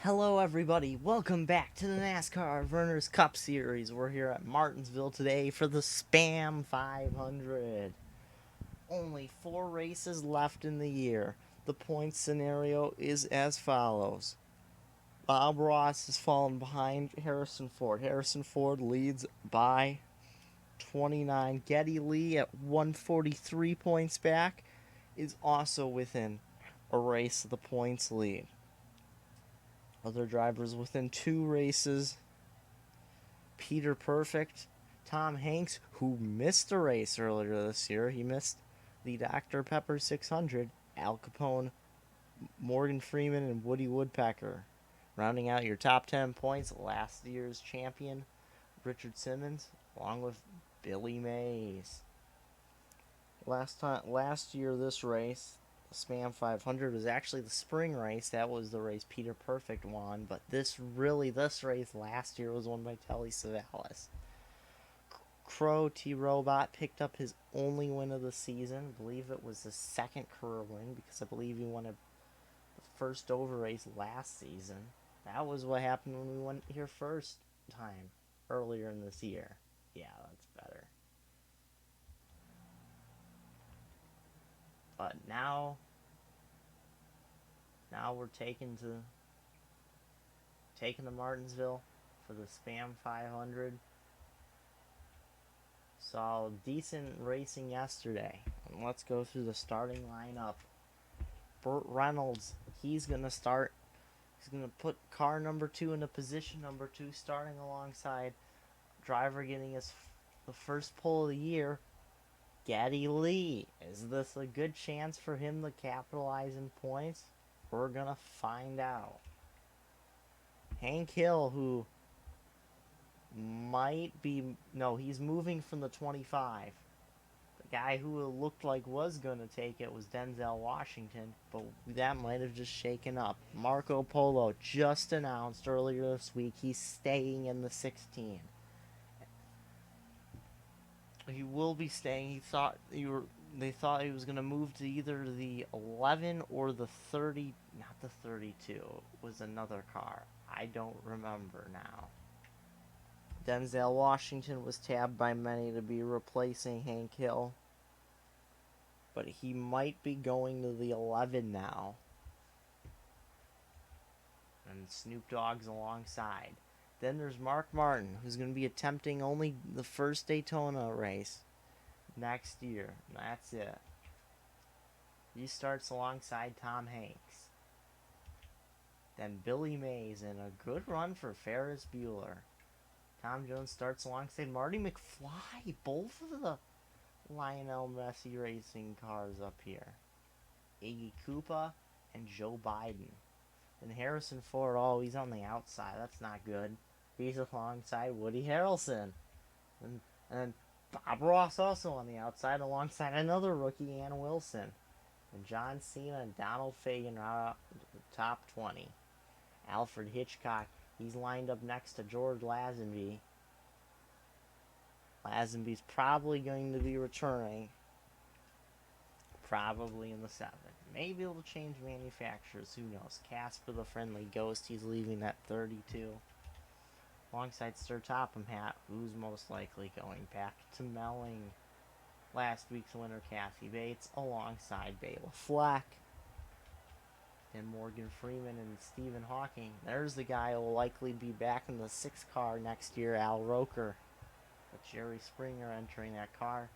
Hello, everybody. Welcome back to the NASCAR Vernors Cup Series. We're here at Martinsville today for the Spam 500. Only 4 races left in the year. The point scenario is as follows. Bob Ross has fallen behind Harrison Ford. Harrison Ford leads by 29. Geddy Lee at 143 points back is also within a race of the points lead. Other drivers within 2 races. Peter Perfect, Tom Hanks, who missed a race earlier this year. He missed the Dr. Pepper 600. Al Capone, Morgan Freeman, and Woody Woodpecker. Rounding out your top 10 points, last year's champion, Richard Simmons, along with Billy Mays. Last year, this race, the Spam 500, was actually the spring race. That was the race Peter Perfect won. But this race last year was won by Telly Savalas. Crow T-Robot picked up his only win of the season. I believe it was his second career win because I believe he won the first over race last season. That was what happened when we went here first time earlier in this year. Yeah, that's better. But now we're taking to Martinsville for the Spam 500. Saw decent racing yesterday. And let's go through the starting lineup. Burt Reynolds, he's going to start. He's going to put car number 2 into position number 2, starting alongside driver getting the first pole of the year, Geddy Lee. Is this a good chance for him to capitalize in points? We're going to find out. Hank Hill, who he's moving from the 25. The guy who it looked like was going to take it was Denzel Washington, but that might have just shaken up. Marco Polo just announced earlier this week he's staying in the 16. He will be staying. They thought he was going to move to either the 11 or the 30, not the 32. It was another car. I don't remember now. Denzel Washington was tabbed by many to be replacing Hank Hill, but he might be going to the 11 now. And Snoop Dogg's alongside. Then there's Mark Martin, who's going to be attempting only the first Daytona race next year. And that's it. He starts alongside Tom Hanks. Then Billy Mays in a good run for Ferris Bueller. Tom Jones starts alongside Marty McFly. Both of the Lionel Messi racing cars up here. Iggy Koopa and Joe Biden. And Harrison Ford, he's on the outside. That's not good. He's alongside Woody Harrelson. And Bob Ross also on the outside alongside another rookie, Ann Wilson. And John Cena and Donald Fagen are out the top 20. Alfred Hitchcock, he's lined up next to George Lazenby. Lazenby's probably going to be returning. Probably in the 7. Maybe it'll change manufacturers. Who knows? Casper the Friendly Ghost, he's leaving at 32. Alongside Sir Topham Hatt, who's most likely going back to Melling. Last week's winner, Kathy Bates, alongside Bela Fleck. And Morgan Freeman and Stephen Hawking. There's the guy who will likely be back in the 6 car next year, Al Roker. With Jerry Springer entering that car.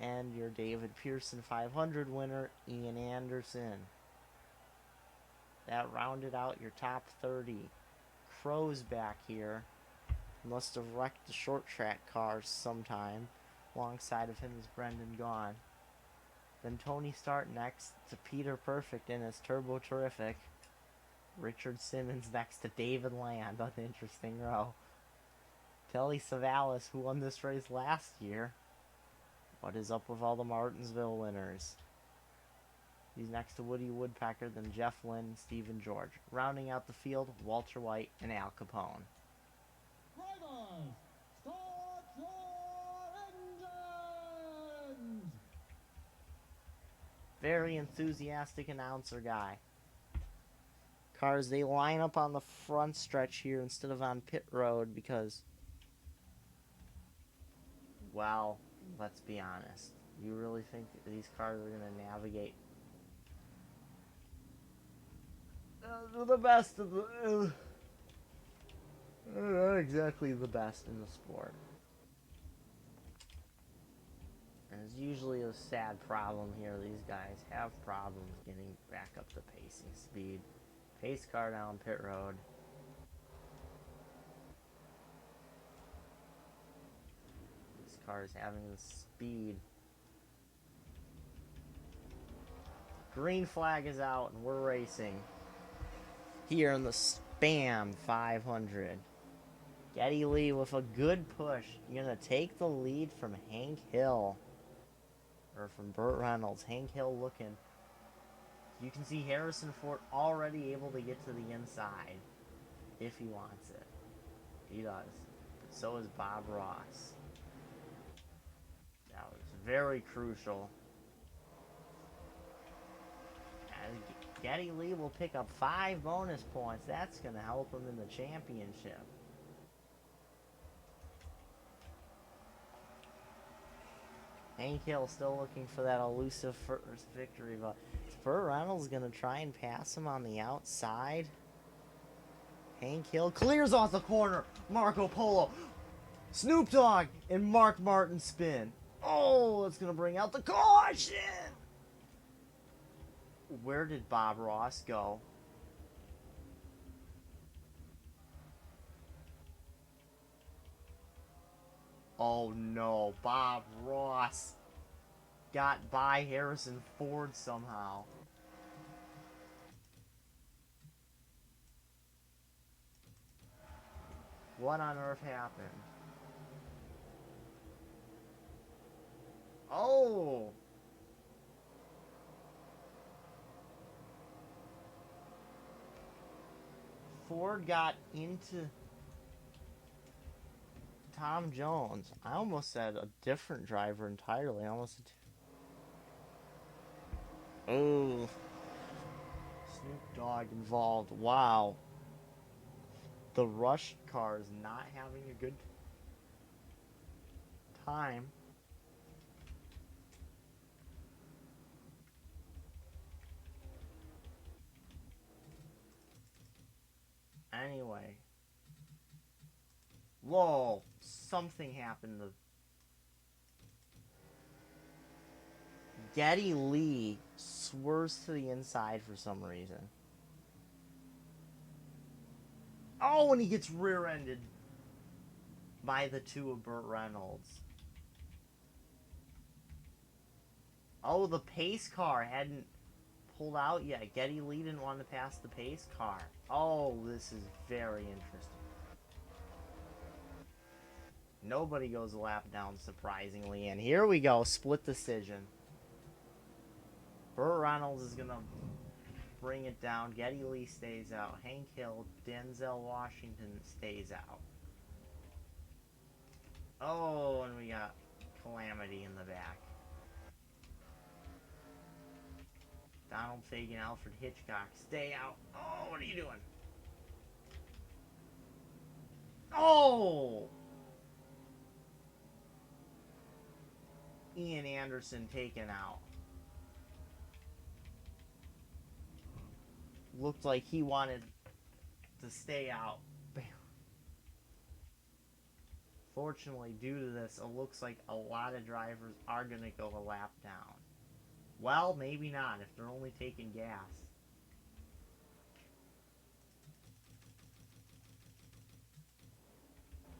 And your David Pearson 500 winner, Ian Anderson. That rounded out your top 30. Crow's back here. Must have wrecked the short track cars sometime. Alongside of him is Brendan Gaughan. Then Tony Stark next to Peter Perfect in his Turbo Terrific. Richard Simmons next to David Land on the interesting row. Telly Savalas, who won this race last year. What is up with all the Martinsville winners? He's next to Woody Woodpecker, then Jeff Lynne and Stephen George. Rounding out the field, Walter White and Al Capone. Drivers, start your engines! Very enthusiastic announcer guy. cars, they line up on the front stretch here instead of on pit road because, well, let's be honest. You really think that these cars are going to navigate the best of the... not exactly the best in the sport. And it's usually a sad problem here. These guys have problems getting back up to pacing speed. Pace car down pit road. This car is having the speed. Green flag is out and we're racing. Here in the Spam 500. Geddy Lee with a good push. You're going to take the lead from Hank Hill. Or from Burt Reynolds. Hank Hill looking. You can see Harrison Ford already able to get to the inside. If he wants it. He does. But so is Bob Ross. That was very crucial. And Geddy Lee will pick up 5 bonus points. That's going to help him in the championship. Hank Hill still looking for that elusive first victory, but is Burt Reynolds going to try and pass him on the outside? Hank Hill clears off the corner. Marco Polo, Snoop Dogg, and Mark Martin spin. Oh, it's going to bring out the caution. Where did Bob Ross go? Oh no, Bob Ross got by Harrison Ford somehow. What on earth happened? Oh! Ford got into Tom Jones. I almost said a different driver entirely. I almost said... Oh. Snoop Dogg involved. Wow. The Rush car is not having a good time. Anyway. Whoa. Something happened to... Geddy Lee swerves to the inside for some reason. Oh, and he gets rear-ended by the 2 of Burt Reynolds. Oh, the pace car hadn't pulled out yet. Geddy Lee didn't want to pass the pace car. Oh, this is very interesting. Nobody goes a lap down, surprisingly. And here we go, split decision. Burt Reynolds is going to bring it down. Geddy Lee stays out. Hank Hill, Denzel Washington stays out. Oh, and we got Calamity in the back. Donald Fagen, Alfred Hitchcock, stay out. Oh, what are you doing? Oh! Ian Anderson taken out. Looked like he wanted to stay out. Fortunately, due to this, it looks like a lot of drivers are going to go a lap down. Well, maybe not if they're only taking gas.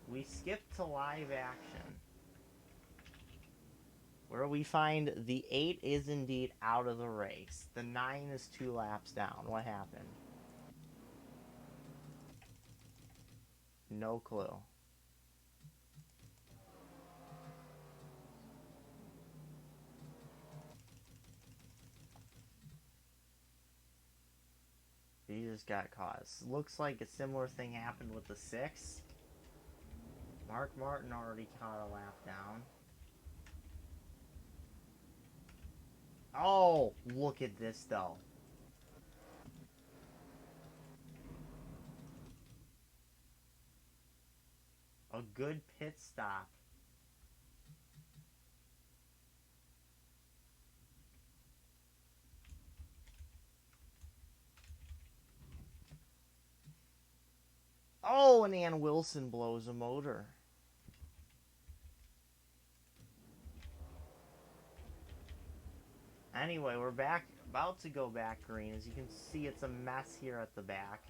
We skip to live action, where we find the 8 is indeed out of the race. The 9 is 2 laps down. What happened? No clue. He just got caught. Looks like a similar thing happened with the 6. Mark Martin already caught a lap down. Oh, look at this though. A good pit stop. Oh, and Ann Wilson blows a motor. Anyway, we're back, about to go back green. As you can see, it's a mess here at the back.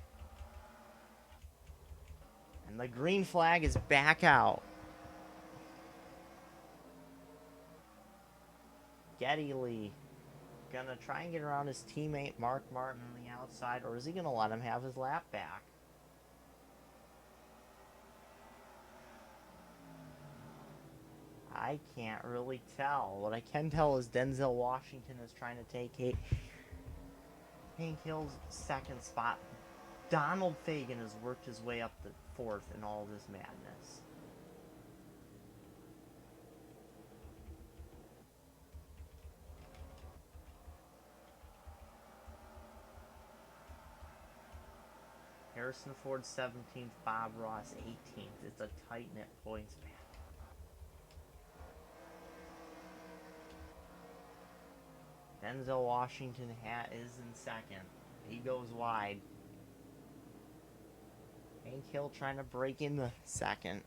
And the green flag is back out. Geddy Lee gonna try and get around his teammate Mark Martin on the outside, or is he gonna let him have his lap back? I can't really tell. What I can tell is Denzel Washington is trying to take Hank Hill's second spot. Donald Fagen has worked his way up the fourth in all this madness. Harrison Ford 17th, Bob Ross 18th. It's a tight-knit points battle. Denzel Washington is in second. He goes wide. Hank Hill trying to break in the second.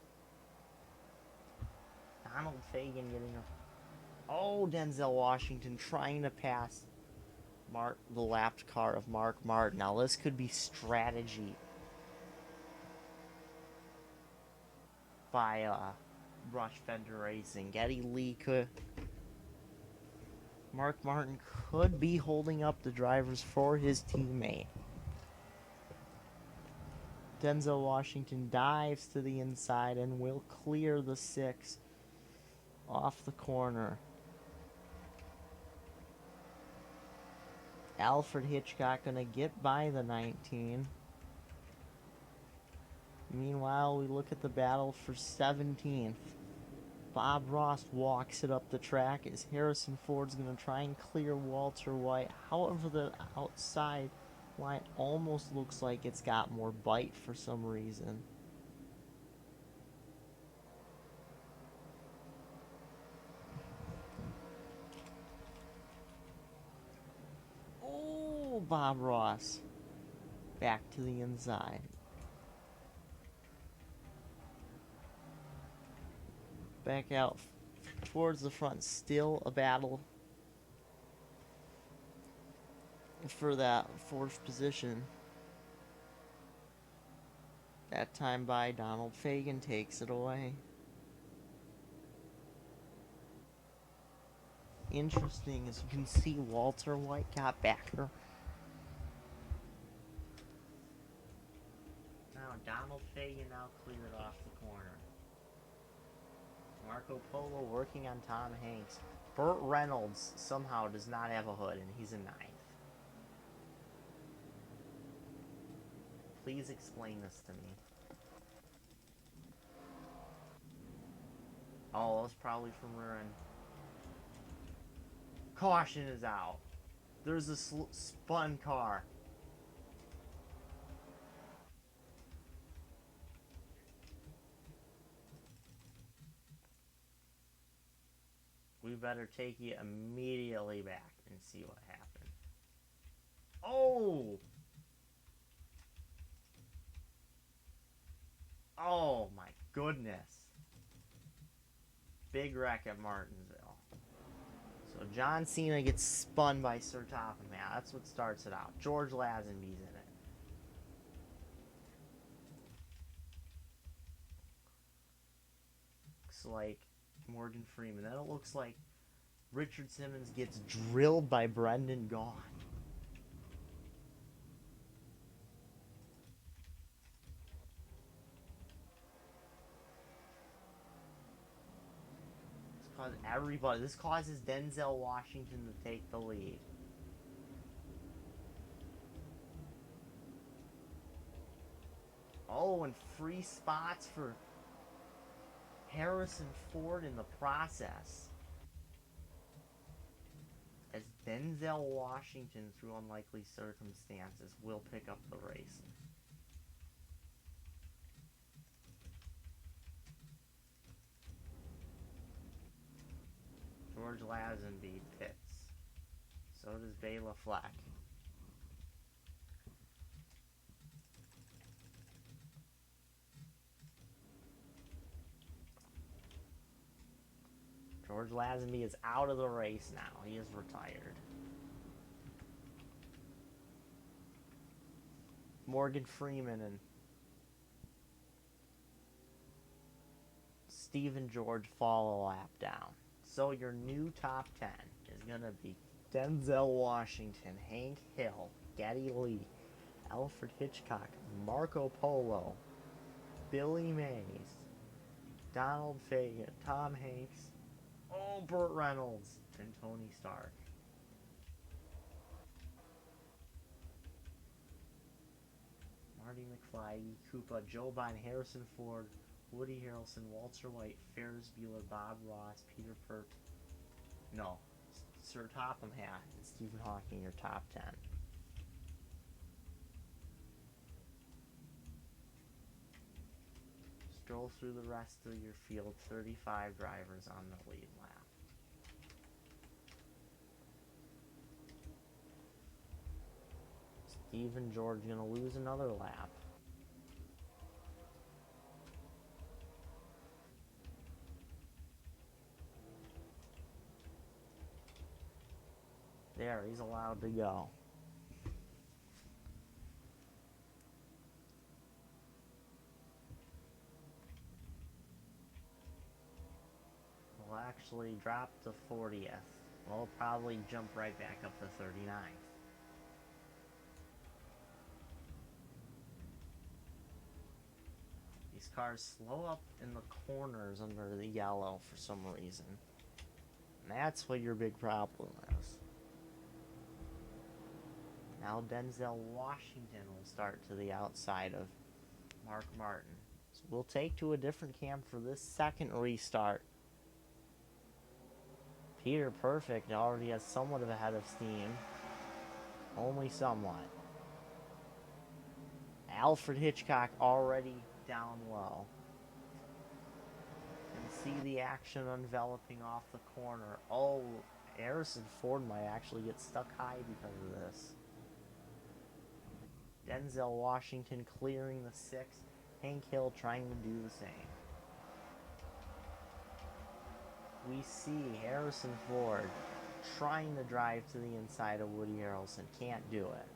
Donald Fagen getting a... Oh, Denzel Washington trying to pass the lapped car of Mark Martin. Now this could be strategy by Rush Fender Racing. Geddy Lee could... Mark Martin could be holding up the drivers for his teammate. Denzel Washington dives to the inside and will clear the 6 off the corner. Alfred Hitchcock gonna get by the 19. Meanwhile, we look at the battle for 17th. Bob Ross walks it up the track as Harrison Ford's gonna try and clear Walter White. However, the outside line almost looks like it's got more bite for some reason. Oh, Bob Ross back to the inside. Back out towards the front. Still a battle for that 4th position. That time by Donald Fagen takes it away. Interesting, as you can see, Walter White got back her. Now Donald Fagen now cleared off the corner. Marco Polo working on Tom Hanks. Burt Reynolds somehow does not have a hood, and he's in 9th. Please explain this to me. Oh, that was probably from rear end. Caution is out. There's a spun car. We better take you immediately back and see what happened. Oh! Oh my goodness. Big wreck at Martinsville. So John Cena gets spun by Sir Topham. Yeah, that's what starts it out. George Lazenby's in it. Looks like Morgan Freeman. Then it looks like Richard Simmons gets drilled by Brendan Gaughan. This causes Denzel Washington to take the lead. Oh, and free spots for Harrison Ford in the process. As Denzel Washington, through unlikely circumstances, will pick up the race. George Lazenby pits. So does Bela Fleck. George Lazenby is out of the race now. He is retired. Morgan Freeman and Stephen George fall a lap down. So your new top 10 is going to be Denzel Washington, Hank Hill, Geddy Lee, Alfred Hitchcock, Marco Polo, Billy Mays, Donald Fagen, Tom Hanks, Burt Reynolds, and Tony Stark. Marty McFly, Koopa, Joe Biden, Harrison Ford, Woody Harrelson, Walter White, Ferris Bueller, Bob Ross, Peter Pert. No, Sir Topham Hatt and Stephen Hawking, your top 10. Stroll through the rest of your field, 35 drivers on the lead lap. Stephen George gonna lose another lap. There, he's allowed to go. We'll actually drop to 40th. We'll probably jump right back up to 39th. These cars slow up in the corners under the yellow for some reason. And that's what your big problem is. Now Denzel Washington will start to the outside of Mark Martin. So we'll take to a different camp for this second restart. Peter Perfect already has somewhat of a head of steam. Only somewhat. Alfred Hitchcock already down low. And see the action enveloping off the corner. Oh, Harrison Ford might actually get stuck high because of this. Denzel Washington clearing the 6. Hank Hill trying to do the same. We see Harrison Ford trying to drive to the inside of Woody Harrelson. Can't do it.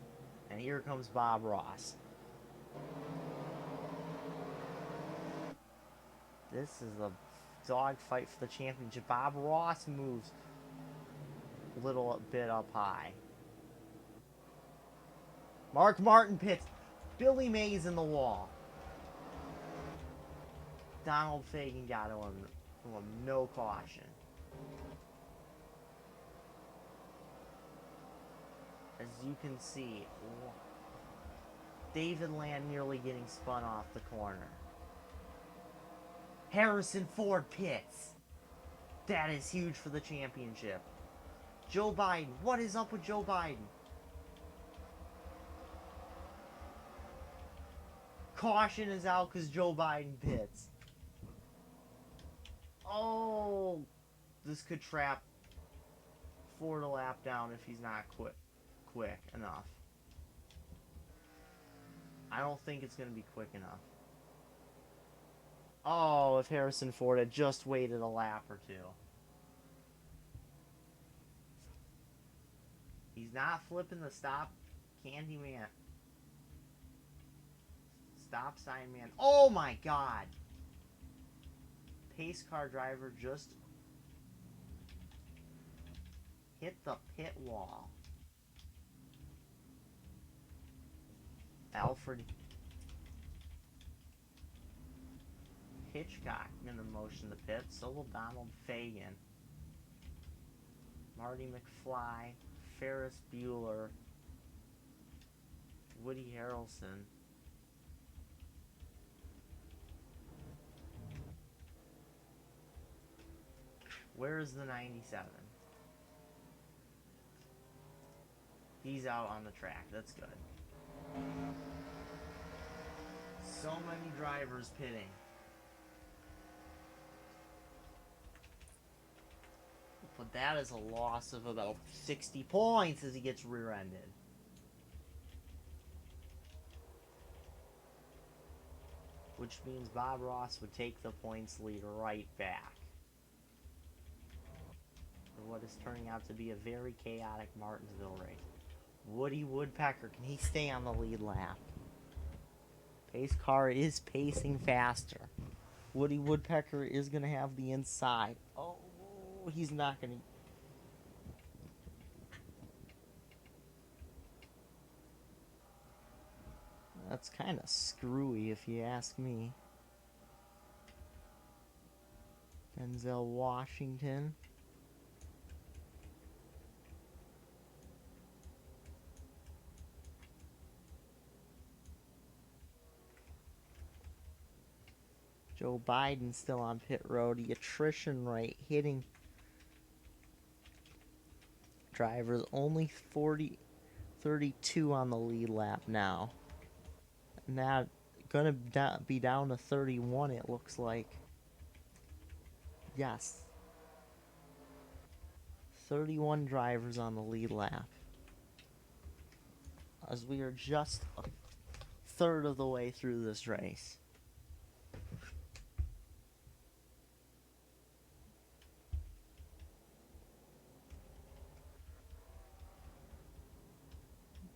And here comes Bob Ross. This is a dogfight for the championship. Bob Ross moves a little bit up high. Mark Martin pits. Billy Mays in the wall. Donald Fagen got him from no caution. As you can see, David Land nearly getting spun off the corner. Harrison Ford pits. That is huge for the championship. Joe Biden. What is up with Joe Biden? Caution is out because Joe Biden pits. Oh, this could trap Ford a lap down if he's not quick enough. I don't think it's going to be quick enough. Oh, if Harrison Ford had just waited a lap or two. He's not flipping the stop candy man. Stop sign man. Oh my god. Pace car driver just hit the pit wall. Alfred Hitchcock gonna motion the pit. So will Donald Fagen. Marty McFly. Ferris Bueller. Woody Harrelson. Where is the 97? He's out on the track. That's good. So many drivers pitting. But that is a loss of about 60 points as he gets rear-ended. Which means Bob Ross would take the points lead right back. For what is turning out to be a very chaotic Martinsville race. Woody Woodpecker, can he stay on the lead lap? Pace car is pacing faster. Woody Woodpecker is going to have the inside. Oh, he's not going to. That's kind of screwy if you ask me. Denzel Washington. Joe Biden still on pit road. The attrition rate hitting drivers only 32 on the lead lap now. Now gonna be down to 31 it looks like. Yes. 31 drivers on the lead lap. As we are just a third of the way through this race.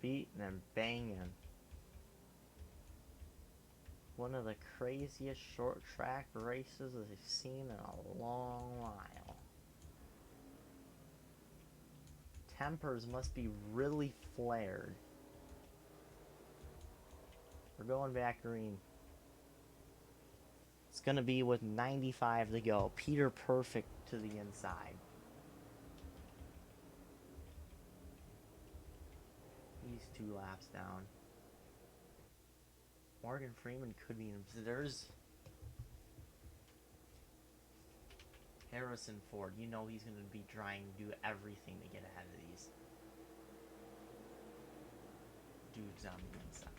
Beating and banging. One of the craziest short track races I've seen in a long while. Tempers must be really flared. We're going back green. It's gonna be with 95 to go. Peter Perfect to the inside. He's 2 laps down. Morgan Freeman could be in. There's Harrison Ford. You know he's going to be trying to do everything to get ahead of these dudes on the inside.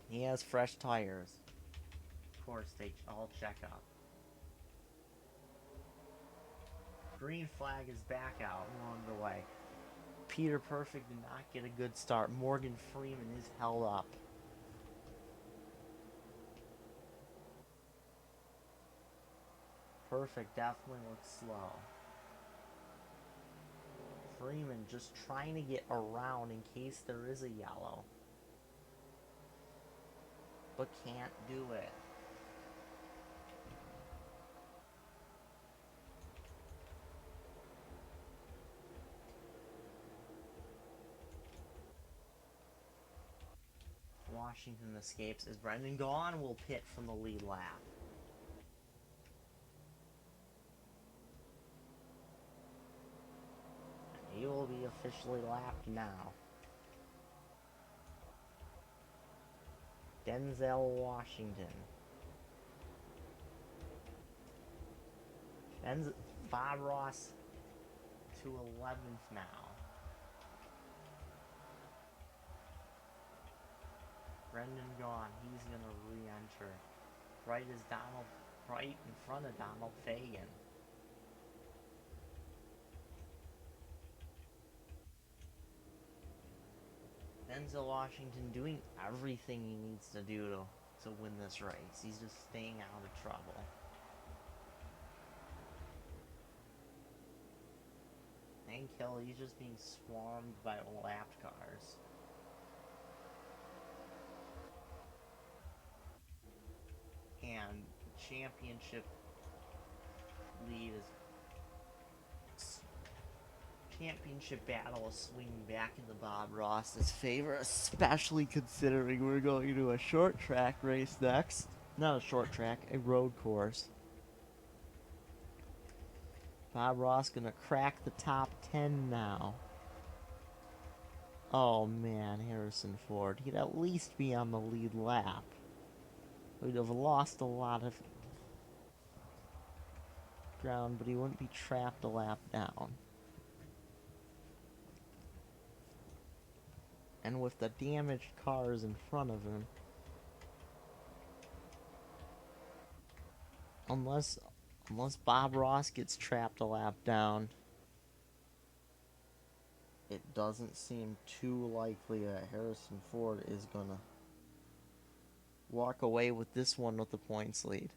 He has fresh tires. Of course, they all check up. Green flag is back out. We're underway. Peter Perfect did not get a good start. Morgan Freeman is held up. Perfect definitely looks slow. Freeman just trying to get around in case there is a yellow. But can't do it. Washington escapes as Brendan Gaughan will pit from the lead lap. He will be officially lapped now. Denzel Washington. Bob Ross to 11th now. Brendan Gaughan, he's going to re-enter. Right in front of Donald Fagan. Denzel Washington doing everything he needs to do to win this race. He's just staying out of trouble. Hank Hill, he's just being swarmed by lapped cars. And championship lead is championship battle is swinging back into Bob Ross's favor, especially considering we're going to a short track race next. Not a short track, a road course. Bob Ross gonna crack the top 10 now. Oh man, Harrison Ford. He'd at least be on the lead lap. We'd have lost a lot of ground, but he wouldn't be trapped a lap down. And with the damaged cars in front of him, unless Unless Bob Ross gets trapped a lap down, it doesn't seem too likely that Harrison Ford is gonna walk away with this one with the points lead.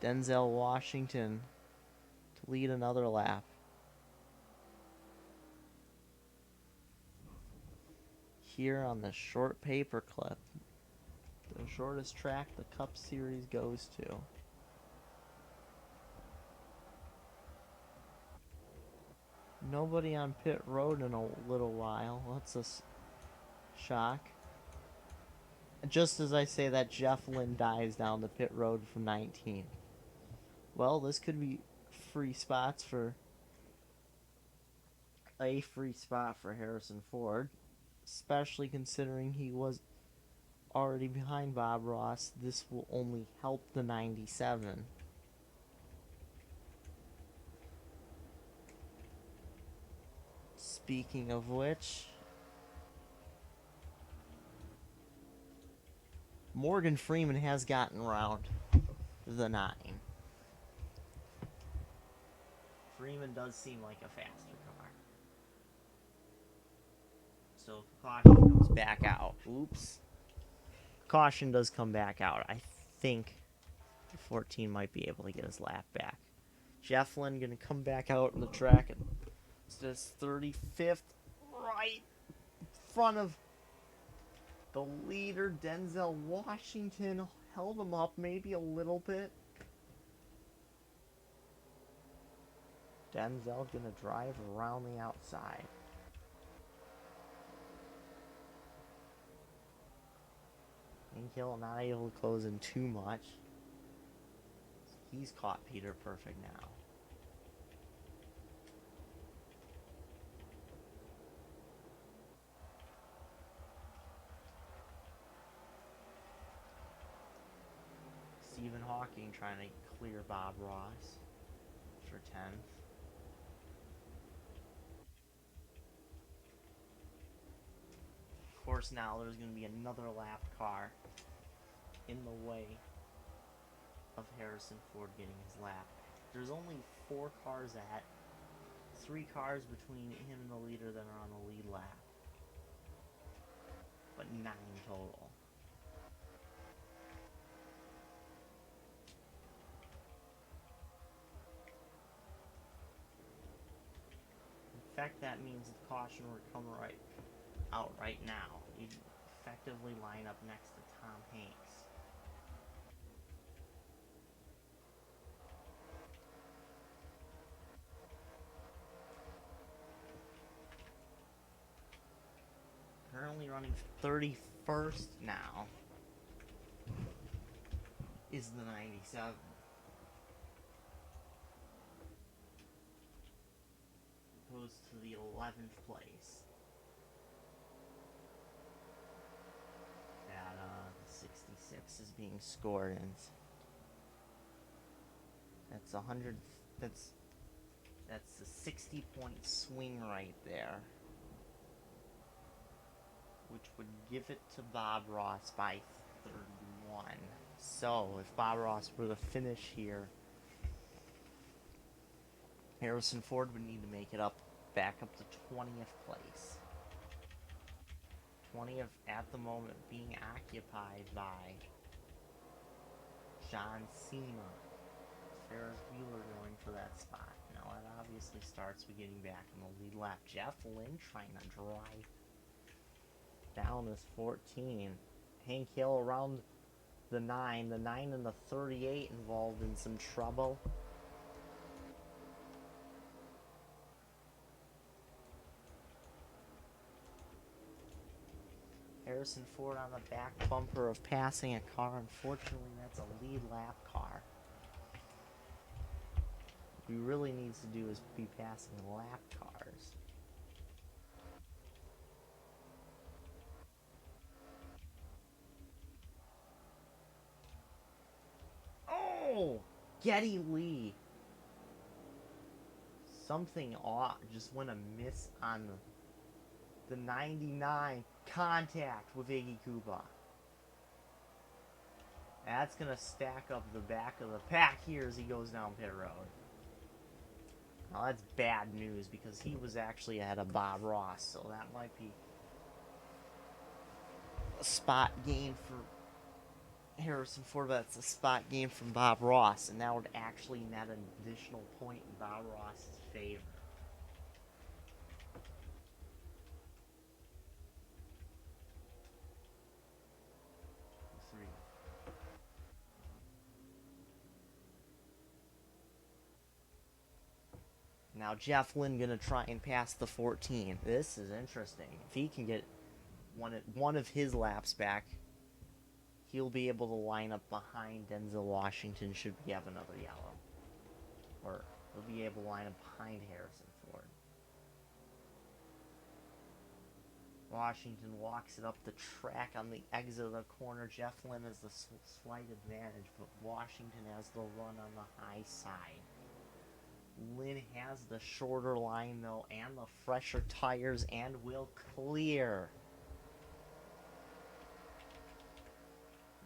Denzel Washington to lead another lap. Here on the short paper clip, the shortest track the Cup Series goes to. Nobody on pit road in a little while. That's a shock. Just as I say that, Jeff Lynne dives down the pit road from 19. Well, this could be free spots for a free spot for Harrison Ford, especially considering he was already behind Bob Ross. This will only help the 97. Speaking of which, Morgan Freeman has gotten around the 9. Freeman does seem like a faster car. So if caution comes back out. Oops. Caution does come back out. I think 14 might be able to get his lap back. Jeff Lynne going to come back out in the track and it's 35th right in front of the leader, Denzel Washington. Held him up maybe a little bit. Denzel going to drive around the outside. Hill not able to close in too much. He's caught Peter Perfect now. Stephen Hawking trying to clear Bob Ross for 10th. Of course, now there's going to be another lap car in the way of Harrison Ford getting his lap. There's only 4 cars ahead. 3 cars between him and the leader that are on the lead lap. But 9 total. In fact, that means the caution would come out right now. You'd effectively line up next to Tom Hanks. Currently running 31st now is the 97. Goes to the 11th place. That the 66 is being scored in. That's 100. That's a 60-point swing right there, which would give it to Bob Ross by 31. So if Bob Ross were to finish here, Harrison Ford would need to make it back up to 20th place. 20th at the moment being occupied by John Cena. Ferris Bueller going for that spot. Now that obviously starts with getting back in the lead lap. Jeff Lynne trying to drive down this 14. Hank Hill around the 9. The 9 and the 38 involved in some trouble. Harrison Ford on the back bumper of passing a car. Unfortunately, that's a lead lap car. What he really needs to do is be passing lap cars. Oh! Geddy Lee. Something off. Just went amiss on the 99. Contact with Iggy Koopa. That's going to stack up the back of the pack here as he goes down pit road. Now that's bad news because he was actually ahead of Bob Ross, so that might be a spot gain for Harrison Ford, but that's a spot gain from Bob Ross, and that would actually net an additional point in Bob Ross's favor. Three. Now Jeff Lynne gonna try and pass the 14. This is interesting. If he can get one of his laps back, he'll be able to line up behind Denzel Washington should we have another yellow. Or he'll be able to line up behind Harrison Ford. Washington walks it up the track on the exit of the corner. Jeff Lynne has the slight advantage, but Washington has the run on the high side. Lynn has the shorter line though, and the fresher tires, and will clear.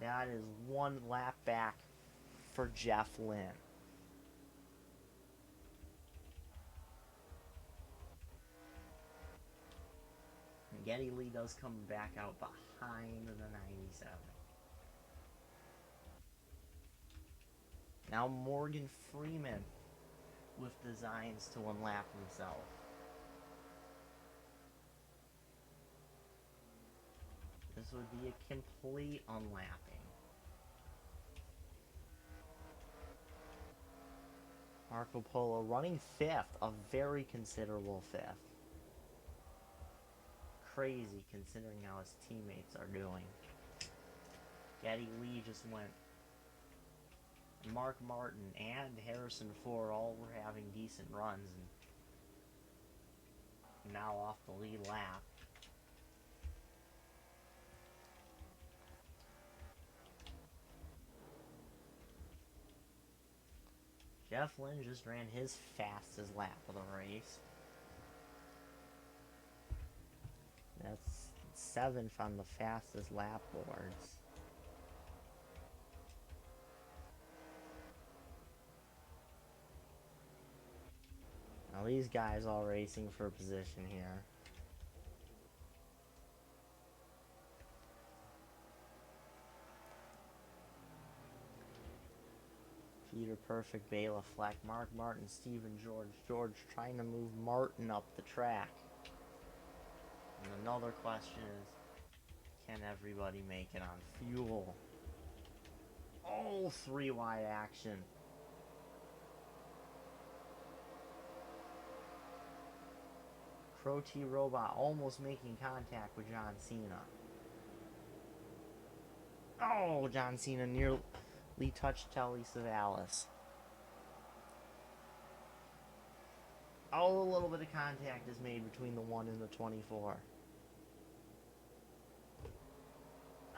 That is one lap back for Jeff Lynne. And Geddy Lee does come back out behind the 97. Now Morgan Freeman with designs to unlap himself. This would be a complete unlapping. Marco Polo running 5th, a very considerable 5th. Crazy considering how his teammates are doing. Geddy Lee just went. Mark Martin and Harrison Ford all were having decent runs, and now off the lead lap. Jeff Lynne just ran his fastest lap of the race. That's 7th on the fastest lap boards. Now these guys all racing for position here. Peter Perfect, Bela Fleck, Mark Martin, Stephen George. George trying to move Martin up the track. And another question is, can everybody make it on fuel? Oh, 3 wide action. Crow T Robot almost making contact with John Cena. Oh, John Cena nearly touched Telly Savalas. Oh, a little bit of contact is made between the 1 and the 24.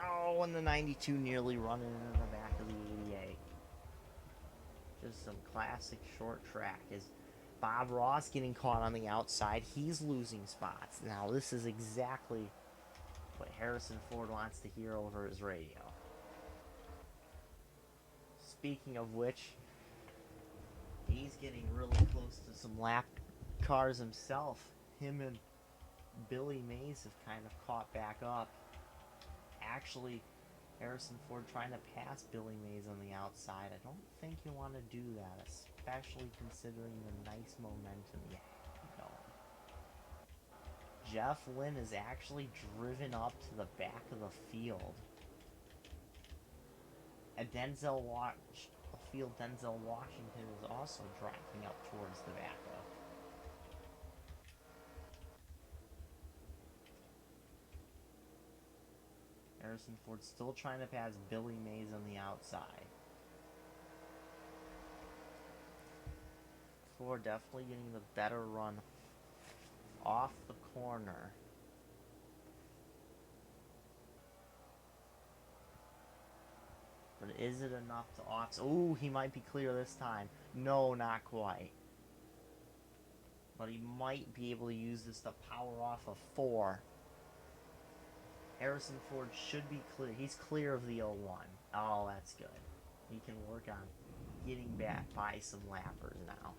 Oh, and the 92 nearly running into the back of the 88. Just some classic short track. Is Bob Ross getting caught on the outside? He's losing spots. Now, this is exactly what Harrison Ford wants to hear over his radio. Speaking of which, he's getting really close to some lap cars himself. Him and Billy Mays have kind of caught back up. Actually, Harrison Ford trying to pass Billy Mays on the outside. I don't think you want to do that, especially considering the nice momentum you have going. Jeff Lynne is actually driven up to the back of the field. Denzel Washington is also driving up towards the back of. Harrison Ford still trying to pass Billy Mays on the outside. Ford definitely getting the better run off the corner. But is it enough to offset? Ooh, he might be clear this time. No, not quite. But he might be able to use this to power off a 4. Harrison Ford should be clear. He's clear of the 01. Oh, that's good. He can work on getting back by some lappers now.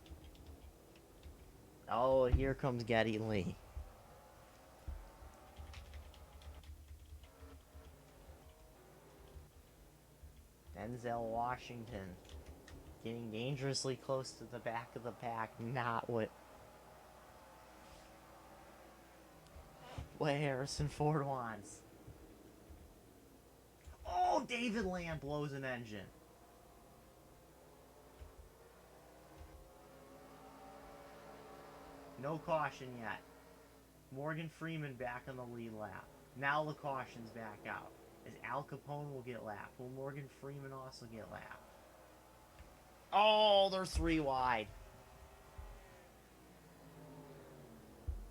Oh, here comes Geddy Lee. Denzel Washington getting dangerously close to the back of the pack. Not what Harrison Ford wants. Oh, David Land blows an engine. No caution yet. Morgan Freeman back on the lead lap. Now the caution's back out. As Al Capone will get lapped. Will Morgan Freeman also get lapped? Oh, they're 3 wide.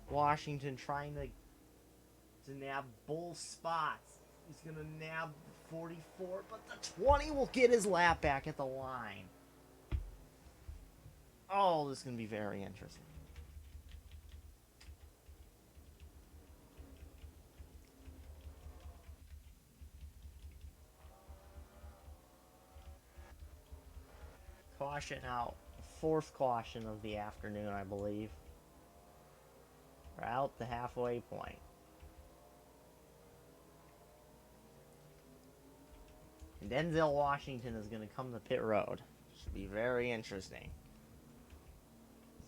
Washington trying to nab both spots. He's going to nab the 44, but the 20 will get his lap back at the line. Oh, this is going to be very interesting. Caution out. 4th caution of the afternoon, I believe. We're out the halfway point. And Denzel Washington is going to come to pit road. Should be very interesting.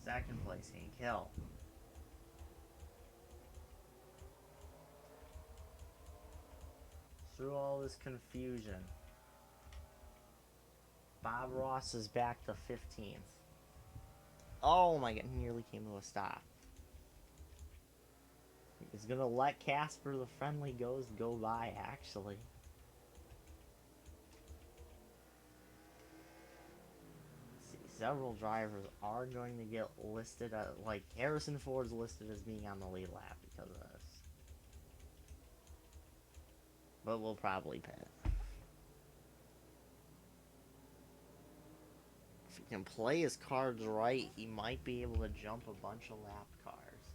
2nd place, Hank Hill. Through all this confusion, Bob Ross is back to 15th. Oh my god, nearly came to a stop. He's gonna let Casper the Friendly Ghost go by, actually. Several drivers are going to get listed, like Harrison Ford's listed as being on the lead lap because of this. But we'll probably pit. If he can play his cards right, he might be able to jump a bunch of lapped cars.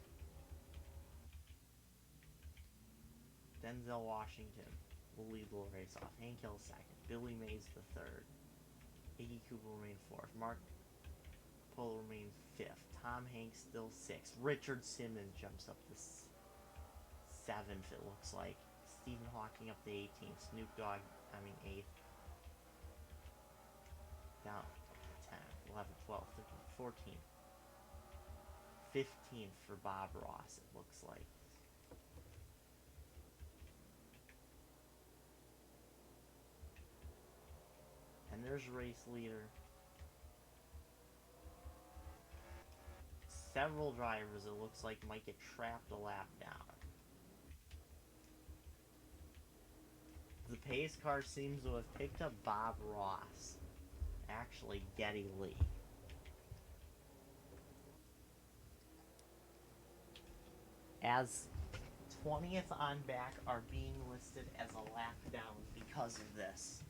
Denzel Washington will lead the race off. Hank Hill 2nd. Billy Mays the 3rd. Iggy Cooper remained 4th. Mark Polo remains 5th. Tom Hanks still 6th. Richard Simmons jumps up to 7th, it looks like. Stephen Hawking up to 18th. Snoop Dogg, 8th. Down to 10th, 11th, 12th, 13th, 14th. 15th for Bob Ross, it looks like. And there's race leader. Several drivers, it looks like, might get trapped a lap down. The pace car seems to have picked up Bob Ross. Actually, Geddy Lee. As 20th on back are being listed as a lap down because of this.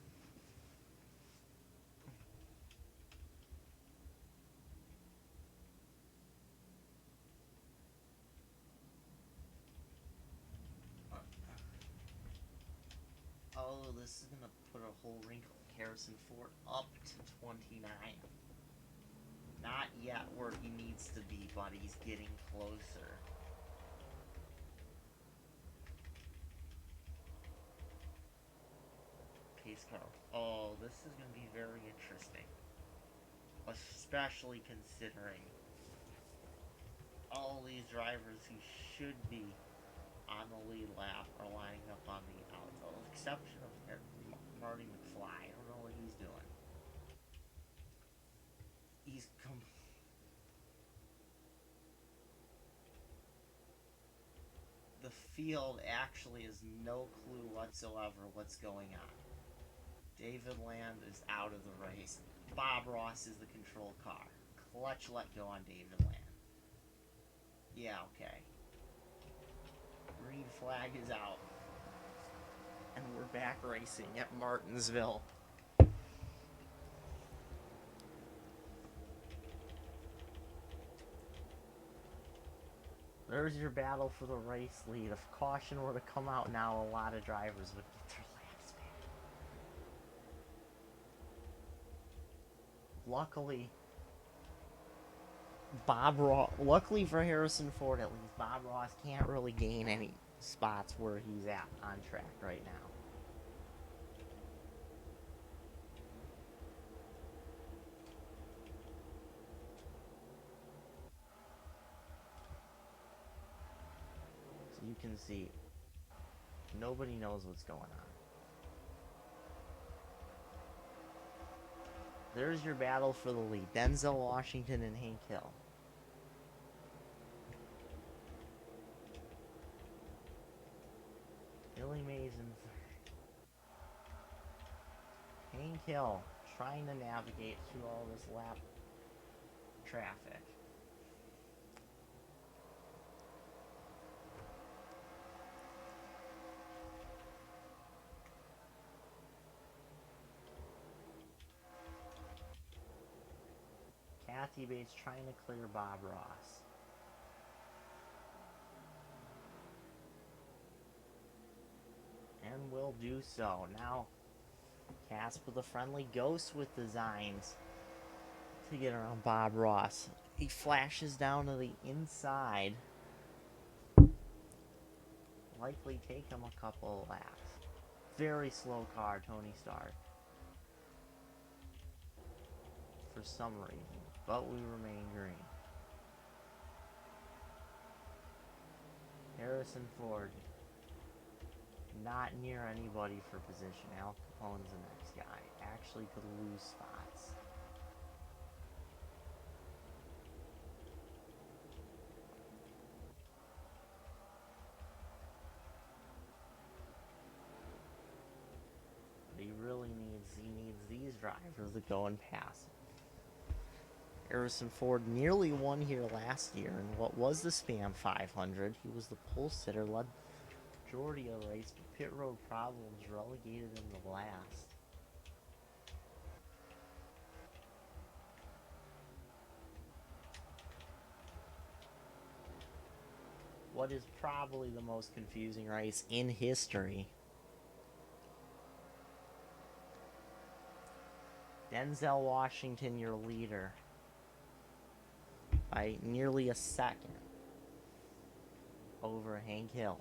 Oh, this is going to put a whole wrinkle. Harrison Ford up to 29. Not yet where he needs to be, but he's getting closer. Pace car. Oh, this is going to be very interesting. Especially considering all these drivers who should be on the lead lap are lining up on the outside, with the exception of Marty McFly. I don't know what he's doing. The field actually has no clue whatsoever what's going on. David Land is out of the race. Bob Ross is the control car. Clutch let go on David Land. Yeah, okay. Green flag is out. And we're back racing at Martinsville. There's your battle for the race lead. If caution were to come out now, a lot of drivers would get their laps back. Luckily for Harrison Ford, at least, Bob Ross can't really gain any spots where he's at on track right now. So you can see, nobody knows what's going on. There's your battle for the lead. Denzel Washington and Hank Hill. Billy Mays in third. Hank Hill trying to navigate through all this lap traffic. Kathy Bates trying to clear Bob Ross. And will do so. Now, Cass with a friendly ghost with designs to get around Bob Ross. He flashes down to the inside. Likely take him a couple of laps. Very slow car, Tony Stark. For some reason. But we remain green. Harrison Ford not near anybody for position. Al Capone's the next guy. Actually could lose spots. But he needs these drivers to go and pass. Harrison Ford nearly won here last year in what was the Spam 500. He was the pole sitter, led the majority of the race, but pit road problems relegated him to last. What is probably the most confusing race in history. Denzel Washington, your leader, by nearly a second over Hank Hill.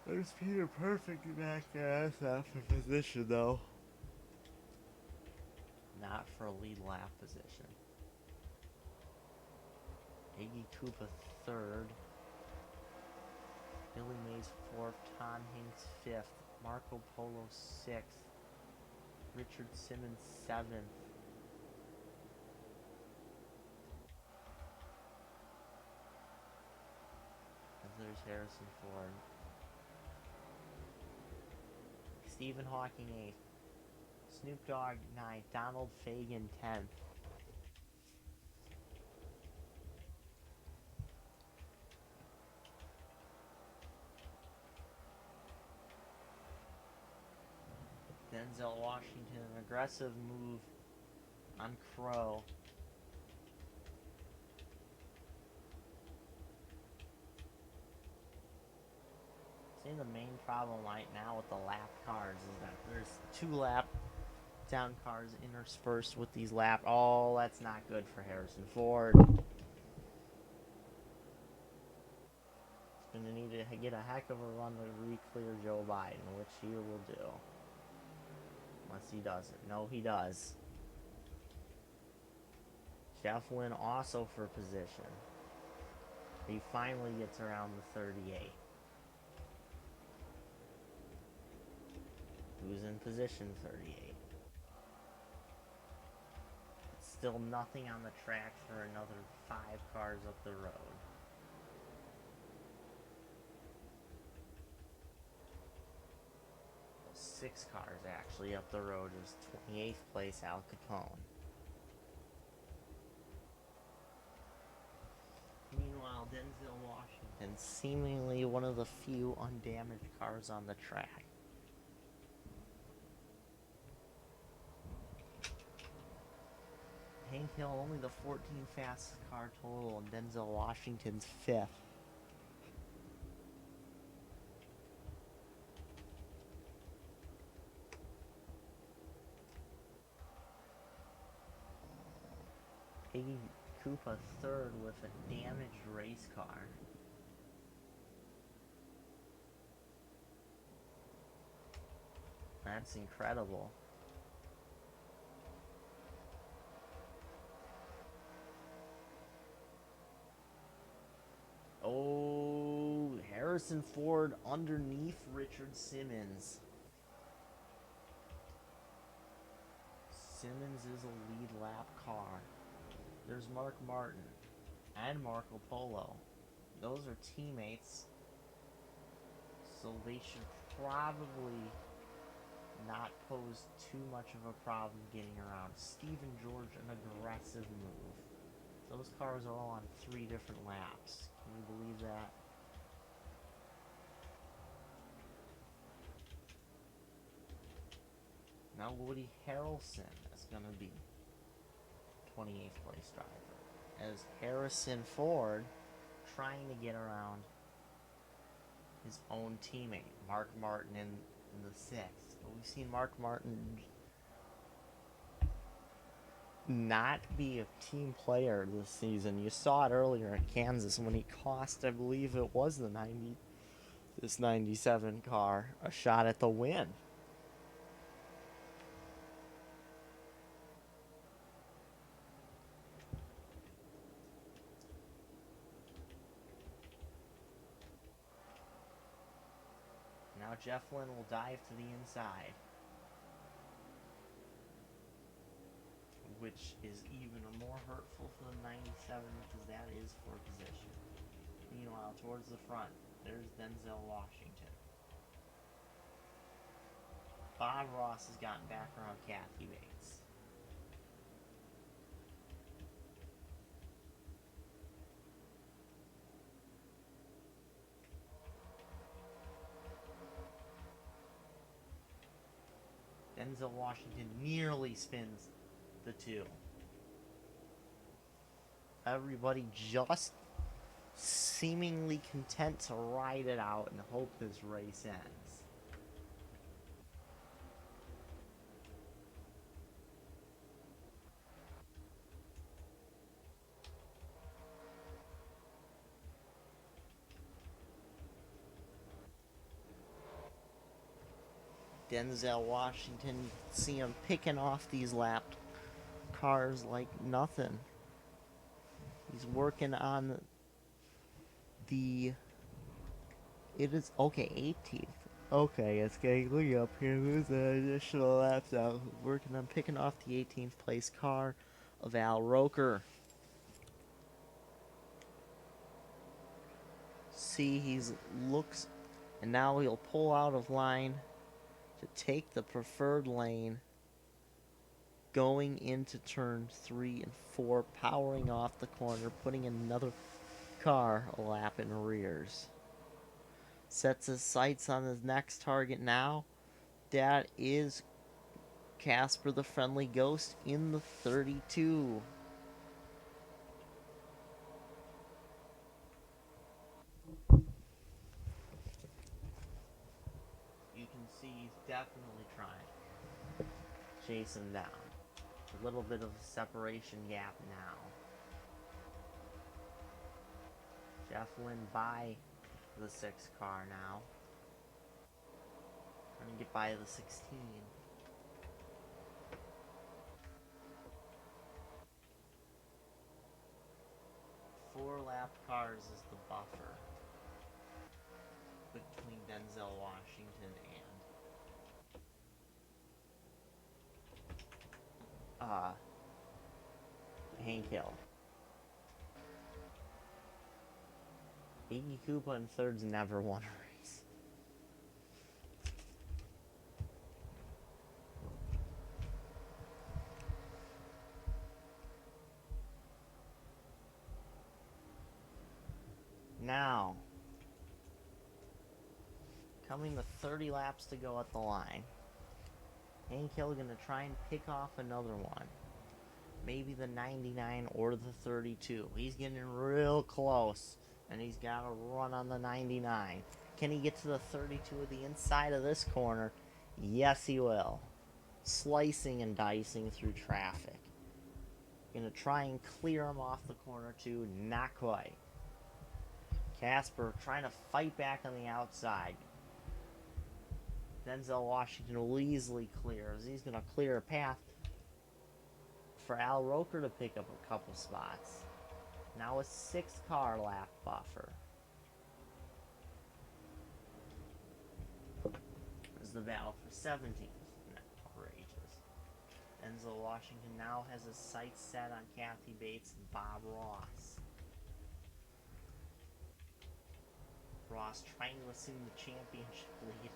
There's Peter Perfect back there. That's not for position, though. Not for a lead lap position. Iggy Koopa third. Billy Mays fourth. Tom Hanks fifth. Marco Polo sixth. Richard Simmons seventh. And there's Harrison Ford. Stephen Hawking 8th. Snoop Dogg 9th. Donald Fagen 10th. Denzel Washington, an aggressive move on Crow. See, the main problem right now with the lap cars is that there's 2 lap down cars interspersed with these lap. Oh, that's not good for Harrison Ford. He's going to need to get a heck of a run to re-clear Joe Biden, which he will do. Unless he doesn't. No, he does. Jeff Lynne also for position. He finally gets around the 38. Who's in position 38. It's still nothing on the track for another 5 cars up the road. Well, 6 cars actually up the road is 28th place Al Capone. Meanwhile, Denzel Washington, seemingly one of the few undamaged cars on the track. Hank Hill only the 14th fastest car total, and Denzel Washington's 5th. Iggy Koopa 3rd with a damaged race car. That's incredible. Oh, Harrison Ford underneath Richard Simmons. Simmons is a lead lap car. There's Mark Martin and Marco Polo. Those are teammates, so they should probably not pose too much of a problem getting around. Steven George, an aggressive move. Those cars are all on 3 different laps. Can you believe that? Now Woody Harrelson is going to be 28th place driver, as Harrison Ford trying to get around his own teammate, Mark Martin, in the 6th. But we've seen Mark Martin not be a team player this season. You saw it earlier at Kansas when he cost, I believe it was this 97 car, a shot at the win. Now Jeff Lynne will dive to the inside, which is even more hurtful for the 97 because that is for position. Meanwhile, towards the front, there's Denzel Washington. Bob Ross has gotten back around Kathy Bates. Denzel Washington nearly spins the 2. Everybody just seemingly content to ride it out and hope this race ends. Denzel Washington, you can see him picking off these lapped cars like nothing. He's working on it is, okay, 18th. Okay, it's getting up here. Who's the additional laps out? Working on picking off the 18th place car of Al Roker. See, looks, and now he'll pull out of line to take the preferred lane, going into turn 3 and 4, powering off the corner, putting another car a lap in rears. Sets his sights on his next target now. That is Casper the Friendly Ghost in the 32. You can see he's definitely trying to chase him down. A little bit of a separation gap now. Jeff Lynne by the 6th car now. Trying to get by the 16. 4 lap cars is the buffer between Denzel Washington and Hank Hill. Iggy Koopa in 3rd's never won a race. Now, coming with 30 laps to go at the line. Hank Hill gonna try and pick off another one. maybe the 99 or the 32. He's getting real close, and he's got to run on the 99. Can he get to the 32 of the inside of this corner? Yes, he will. Slicing and dicing through traffic. Gonna try and clear him off the corner too. Not quite. Casper trying to fight back on the outside. Denzel Washington will easily clear, as he's gonna clear a path for Al Roker to pick up a couple spots. Now a 6-car lap buffer. This is the battle for 17th. Outrageous. Denzel Washington now has his sights set on Kathy Bates and Bob Ross. Ross trying to assume the championship lead,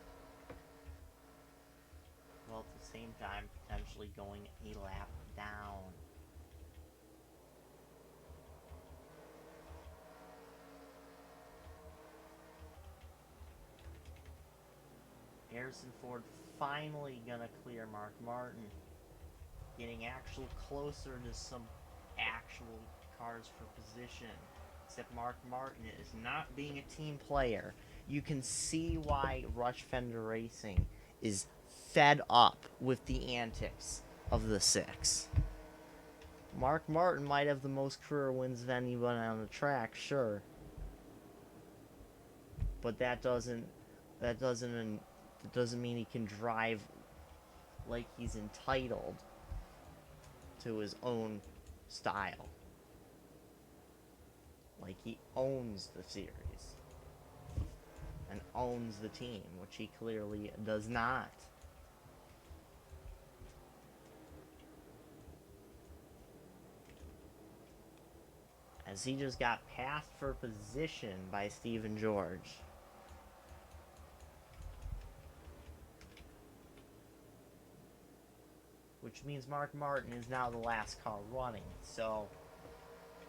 while at the same time potentially going a lap down. Harrison Ford finally gonna clear Mark Martin, getting actual closer to some actual cars for position. Except Mark Martin is not being a team player. You can see why Rush Fender Racing is fed up with the antics of the 6. Mark Martin might have the most career wins of anybody on the track, sure, but that doesn't mean he can drive like he's entitled to his own style. Like he owns the series and owns the team, which he clearly does not. As he just got passed for position by Stephen George. Which means Mark Martin is now the last car running. So,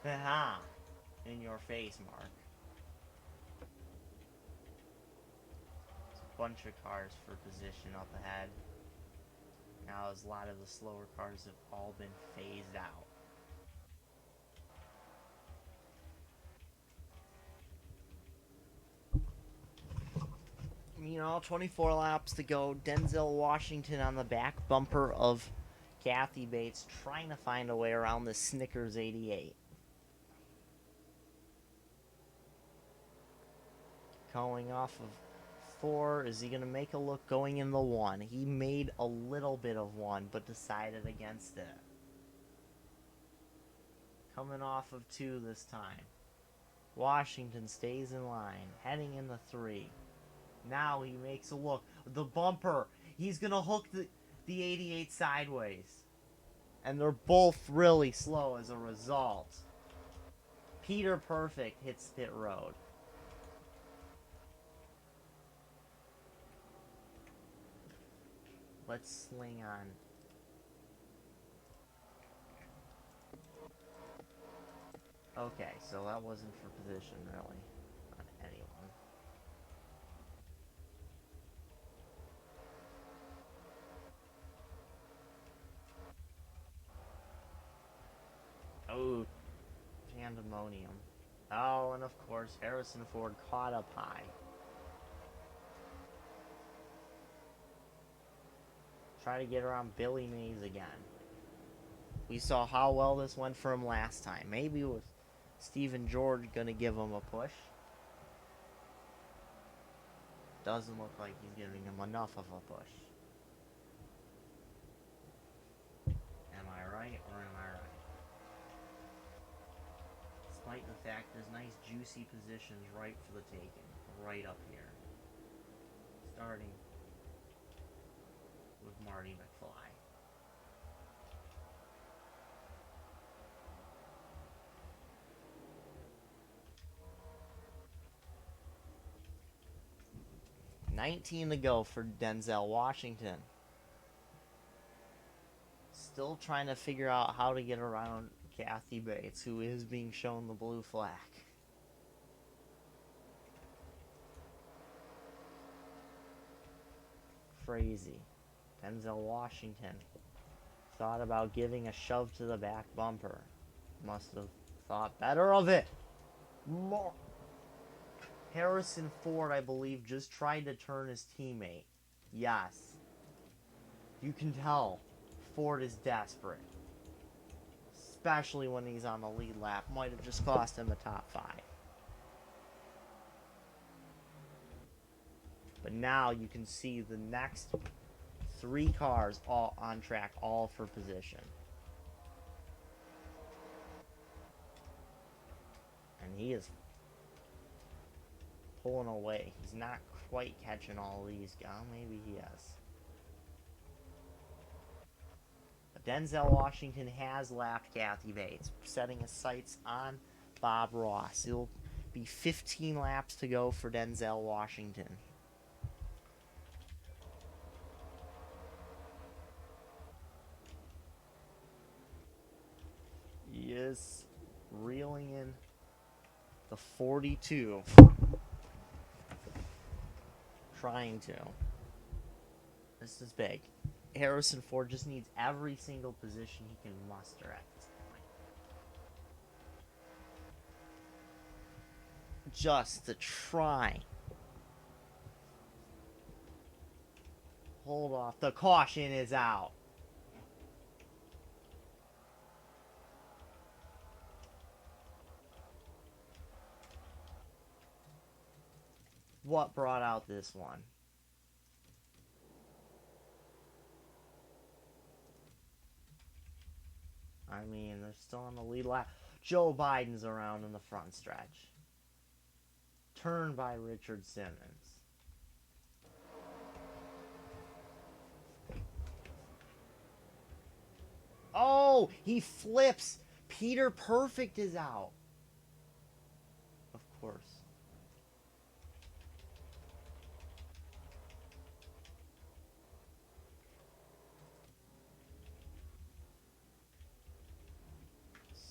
haha, in your face, Mark. There's a bunch of cars for position up ahead. Now, as a lot of the slower cars have all been phased out. You know, 24 laps to go. Denzel Washington on the back bumper of Kathy Bates, trying to find a way around the Snickers 88. Going off of 4. Is he going to make a look going in the 1? He made a little bit of 1, but decided against it. Coming off of 2 this time. Washington stays in line, heading in the 3. Now he makes a look. The bumper. He's going to hook the 88 sideways. And they're both really slow as a result. Peter Perfect hits pit road. Let's sling on. Okay, so that wasn't for position, really. On anyone. Oh, pandemonium. Oh, and of course, Harrison Ford caught up high. Try to get around Billy Mays again. We saw how well this went for him last time. Maybe with Stephen George gonna give him a push. Doesn't look like he's giving him enough of a push. Am I right or am I right? Despite the fact there's nice juicy positions right for the taking. Right up here. Starting with Marty McFly. $19 to go for Denzel Washington. Still trying to figure out how to get around Kathy Bates, who is being shown the blue flag. Crazy. Denzel Washington thought about giving a shove to the back bumper. Must have thought better of it. Harrison Ford, I believe, just tried to turn his teammate. Yes. You can tell Ford is desperate. Especially when he's on the lead lap. Might have just cost him a top 5. But now you can see the next 3 cars all on track, all for position. And he is pulling away. He's not quite catching all these guys. Maybe he is. But Denzel Washington has lapped Kathy Bates, setting his sights on Bob Ross. It'll be 15 laps to go for Denzel Washington. He is reeling in the 42. Trying to. This is big. Harrison Ford just needs every single position he can muster at this point. Just to try. Hold off. The caution is out. What brought out this one? I mean, they're still on the lead lap. Joe Biden's around in the front stretch. Turned by Richard Simmons. Oh, he flips. Peter Perfect is out. Of course.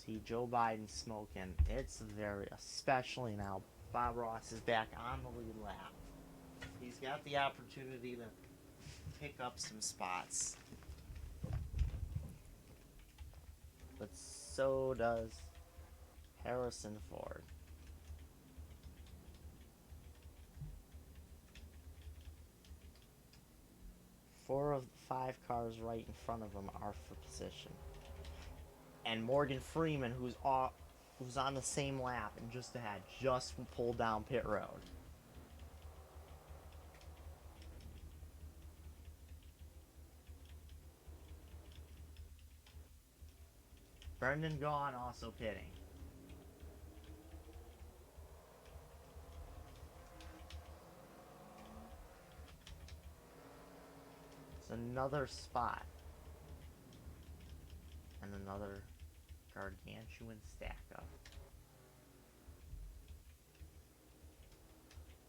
See Joe Biden smoking. It's very, especially now. Bob Ross is back on the lead lap. He's got the opportunity to pick up some spots. But so does Harrison Ford. Four of the 5 cars right in front of him are for position. And Morgan Freeman, who's on the same lap and just ahead, just pulled down pit road. Brendan Gaughan also pitting. It's another spot. And another gargantuan stack up.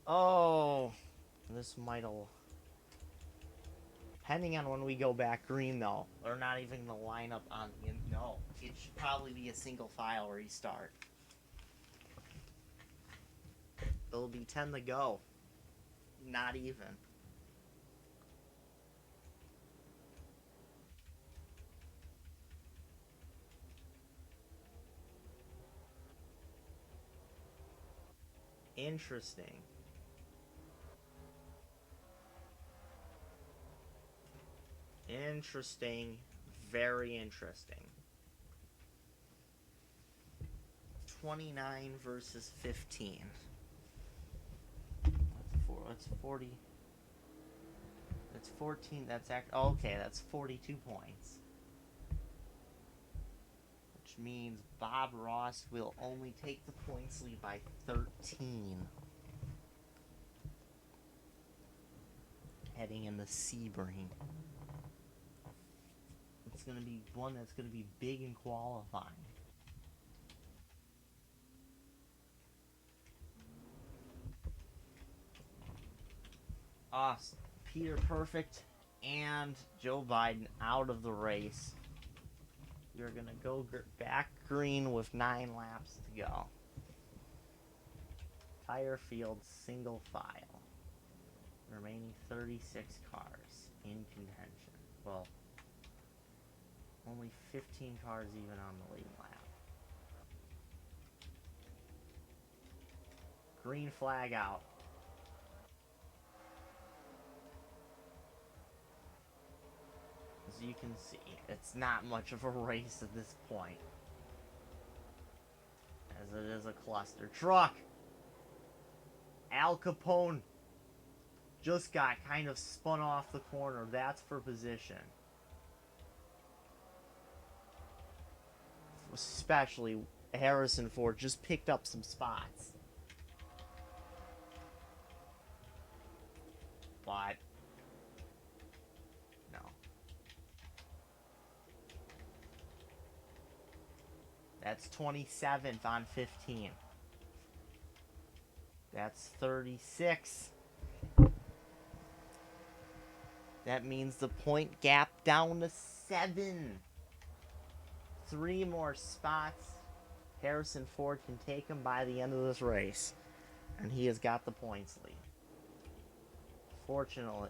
Oh, this might have... Depending on when we go back green, though, they're not even going to line up on the... No, it should probably be a single file restart. It'll be 10 to go. Not even. Interesting. Interesting. Very interesting. 29 versus 15. That's 40. That's 14. That's okay. That's 42 points. Which means Bob Ross will only take the points lead by 13. Heading in the Sebring. It's going to be one that's going to be big in qualifying. Peter Perfect and Joe Biden out of the race. You're going to go back green with 9 laps to go. Tire field single file. Remaining 36 cars in contention. Well, Only 15 cars even on the lead lap. Green flag out. As you can see, it's not much of a race at this point, as it is a cluster truck. Al Capone just got kind of spun off the corner. That's for position. Especially Harrison Ford just picked up some spots. But no. That's 27th on 15. That's 36. That means the point gap down to 7. 3 more spots. Harrison Ford can take him by the end of this race. And he has got the points lead. Fortunately,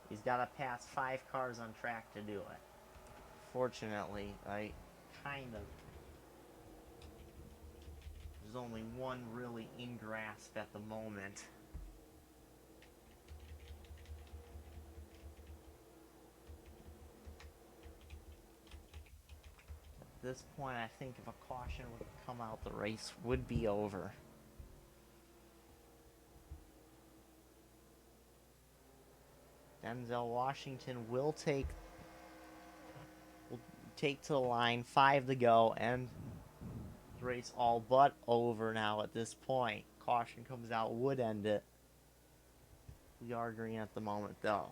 he's got to pass 5 cars on track to do it. Fortunately, there's only one really in grasp at the moment. At this point, I think if a caution would come out, the race would be over. Denzel Washington will take to the line, 5 to go, and the race all but over now at this point. Caution comes out, would end it. We are green at the moment, though.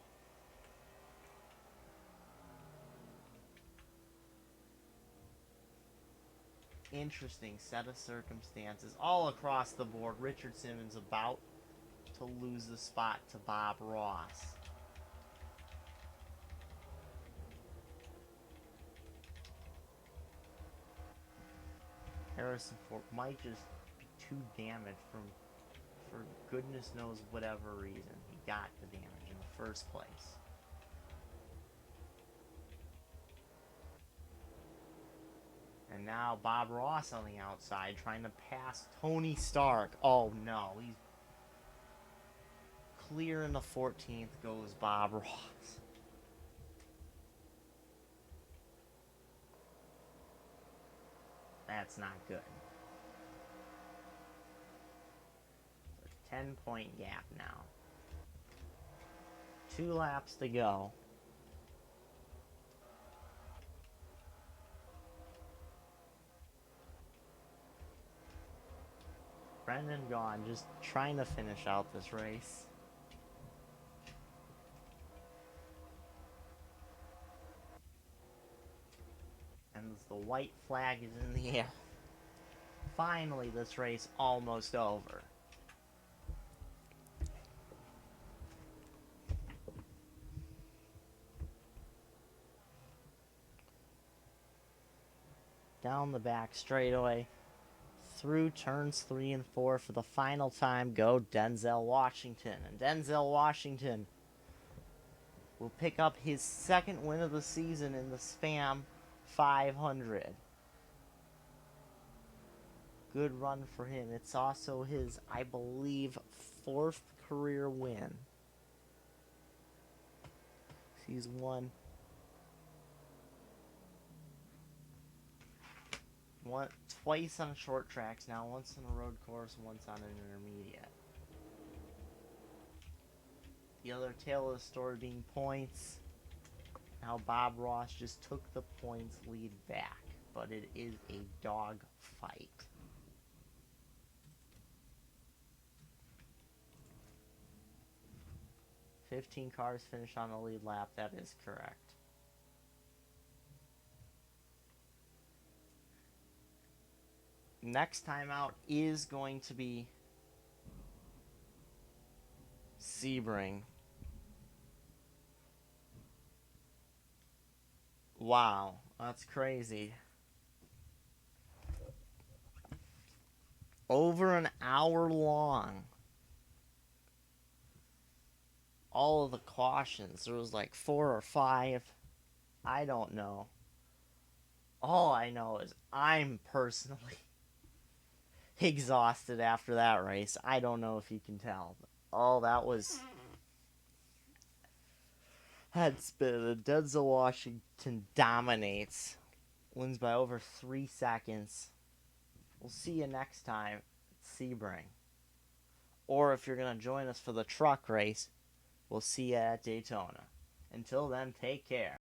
Interesting set of circumstances all across the board. Richard Simmons about to lose the spot to Bob Ross. Harrison Ford might just be too damaged for goodness knows whatever reason he got the damage in the first place. And now Bob Ross on the outside trying to pass Tony Stark. Oh no, he's clear in the 14th goes Bob Ross. That's not good. A 10-point gap now. 2 laps to go. Brendan Gaughan just trying to finish out this race. And the white flag is in the air. Finally, this race almost over. Down the back straightaway. Through turns 3 and 4 for the final time go Denzel Washington. And Denzel Washington will pick up his 2nd win of the season in the Spam 500. Good run for him. It's also his, I believe, 4th career win. He's won twice on short tracks now, once on a road course, once on an intermediate. The other tale of the story being points. Now Bob Ross just took the points lead back, but it is a dog fight. "15 cars finish on the lead lap," that is correct. Next time out is going to be Sebring. Wow, that's crazy. Over an hour long. All of the cautions, there was like 4 or 5. I don't know. All I know is I'm personally exhausted after that race. I don't know if you can tell. Oh, that was head spin. Denzel Washington dominates, wins by over 3 seconds. We'll see you next time at Sebring. Or if you're going to join us for the truck race, we'll see you at Daytona. Until then, take care.